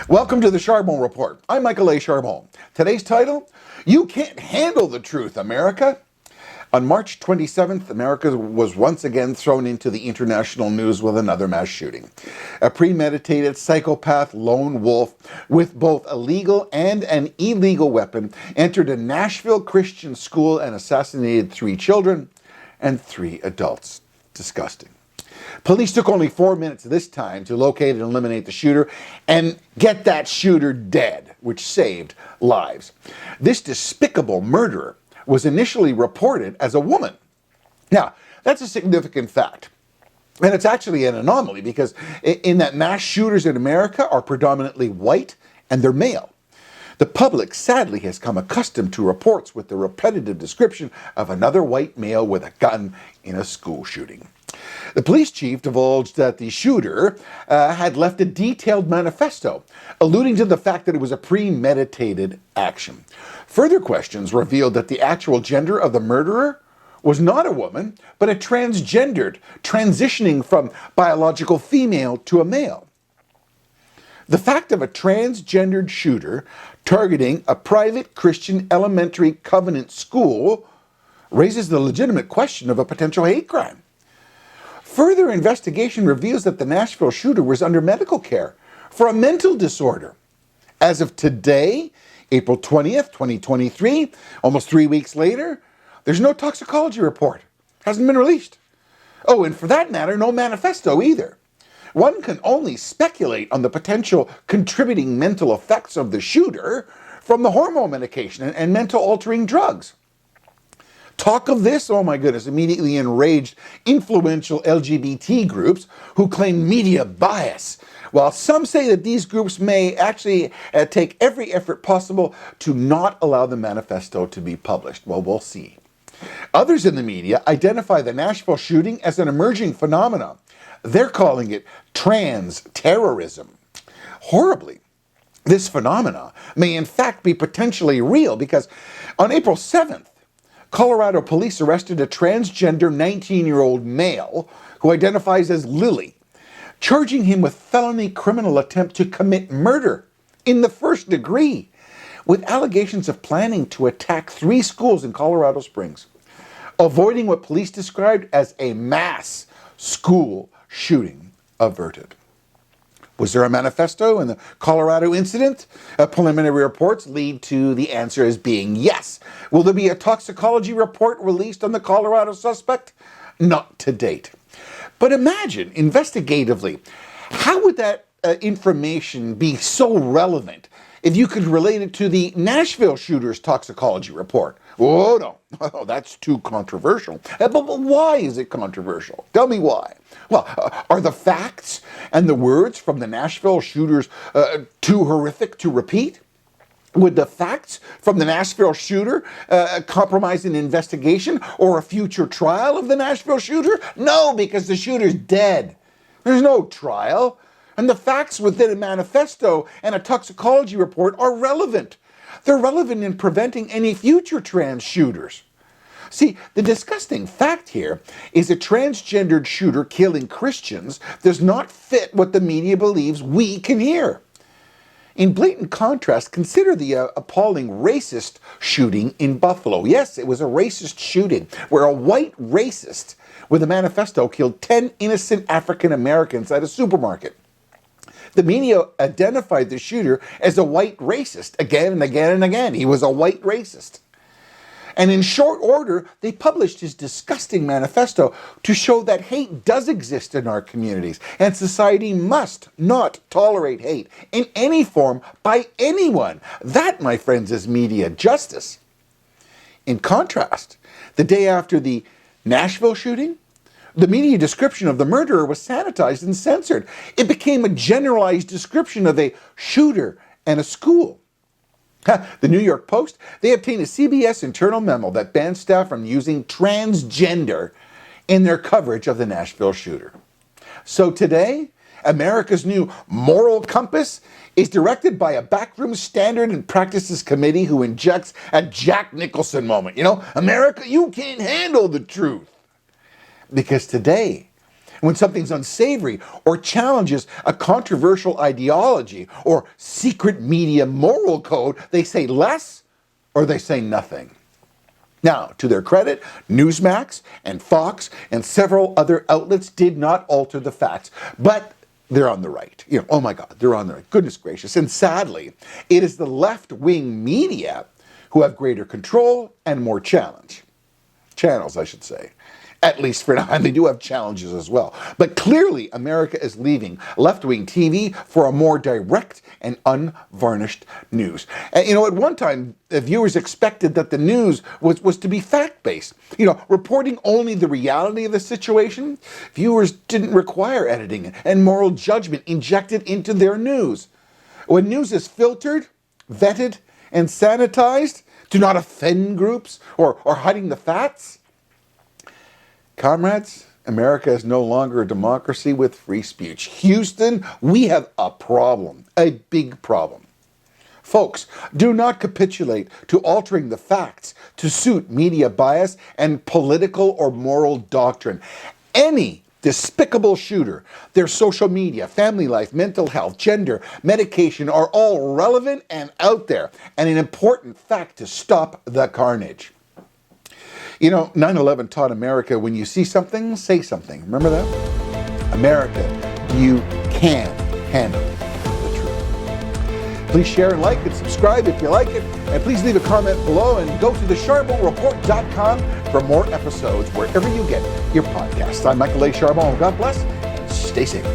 Welcome to the Charbon Report. I'm Michael A. Charbon. Today's title, You Can't Handle the Truth, America. On March 27th, America was once again thrown into the international news with another mass shooting. A premeditated psychopath lone wolf with both a legal and an illegal weapon entered a Nashville Christian school and assassinated 3 children and 3 adults. Disgusting. Police took only 4 minutes this time to locate and eliminate the shooter and get that shooter dead, which saved lives. This despicable murderer was initially reported as a woman. Now, that's a significant fact. And it's actually an anomaly because in that mass shooters in America are predominantly white and they're male. The public sadly has come accustomed to reports with the repetitive description of another white male with a gun in a school shooting. The police chief divulged that the shooter had left a detailed manifesto, alluding to the fact that it was a premeditated action. Further questions revealed that the actual gender of the murderer was not a woman, but a transgendered, transitioning from biological female to a male. The fact of a transgendered shooter targeting a private Christian elementary covenant school raises the legitimate question of a potential hate crime. Further investigation reveals that the Nashville shooter was under medical care for a mental disorder. As of today, April 20th, 2023, almost 3 weeks later, there's no toxicology report. Hasn't been released. Oh, and for that matter, no manifesto either. One can only speculate on the potential contributing mental effects of the shooter from the hormone medication and mental altering drugs. Talk of this, oh my goodness, immediately enraged influential LGBT groups who claim media bias, while some say that these groups may actually take every effort possible to not allow the manifesto to be published. Well, we'll see. Others in the media identify the Nashville shooting as an emerging phenomenon. They're calling it Trans-Terrorism. Horribly, this phenomena may in fact be potentially real because on April 7th, Colorado police arrested a transgender 19-year-old male who identifies as Lily, charging him with felony criminal attempt to commit murder in the first degree, with allegations of planning to attack 3 schools in Colorado Springs, avoiding what police described as a mass school shooting averted. Was there a manifesto in the Colorado incident? Preliminary reports lead to the answer as being yes. Will there be a toxicology report released on the Colorado suspect? Not to date. But imagine, investigatively, how would that information be so relevant if you could relate it to the Nashville shooter's toxicology report? Oh, no. Oh, that's too controversial. But why is it controversial? Tell me why. Well, are the facts and the words from the Nashville shooters too horrific to repeat? Would the facts from the Nashville shooter compromise an investigation or a future trial of the Nashville shooter? No, because the shooter's dead. There's no trial. And the facts within a manifesto and a toxicology report are relevant. They're relevant in preventing any future trans shooters. See, the disgusting fact here is a transgendered shooter killing Christians does not fit what the media believes we can hear. In blatant contrast, consider the appalling racist shooting in Buffalo. Yes, it was a racist shooting where a white racist with a manifesto killed 10 innocent African Americans at a supermarket. The media identified the shooter as a white racist again and again and again. He was a white racist. And in short order, they published his disgusting manifesto to show that hate does exist in our communities, and society must not tolerate hate in any form by anyone. That, my friends, is media justice. In contrast, the day after the Nashville shooting, the media description of the murderer was sanitized and censored. It became a generalized description of a shooter and a school. The New York Post, they obtained a CBS internal memo that banned staff from using transgender in their coverage of the Nashville shooter. So today, America's new moral compass is directed by a backroom standard and practices committee who injects a Jack Nicholson moment. You know, America, you can't handle the truth. Because today, When something's unsavory or challenges a controversial ideology or secret media moral code, they say less or they say nothing. Now, to their credit, Newsmax and Fox and several other outlets did not alter the facts, but they're on the right. Oh my God, they're on the right. Goodness gracious. And sadly, it is the left-wing media who have greater control and more channels, I should say. At least for now, and they do have challenges as well. But clearly, America is leaving left-wing TV for a more direct and unvarnished news. And at one time, viewers expected that the news was to be fact-based. Reporting only the reality of the situation. Viewers didn't require editing and moral judgment injected into their news. When news is filtered, vetted, and sanitized to not offend groups or hiding the facts, comrades, America is no longer a democracy with free speech. Houston, we have a problem, a big problem. Folks, do not capitulate to altering the facts to suit media bias and political or moral doctrine. Any despicable shooter, their social media, family life, mental health, gender, medication are all relevant and out there, and an important fact to stop the carnage. 9/11 taught America, when you see something, say something. Remember that? America, you can handle the truth. Please share and like and subscribe if you like it. And please leave a comment below and go to thecharbonreport.com for more episodes wherever you get your podcasts. I'm Michael A. Charbon. God bless and stay safe.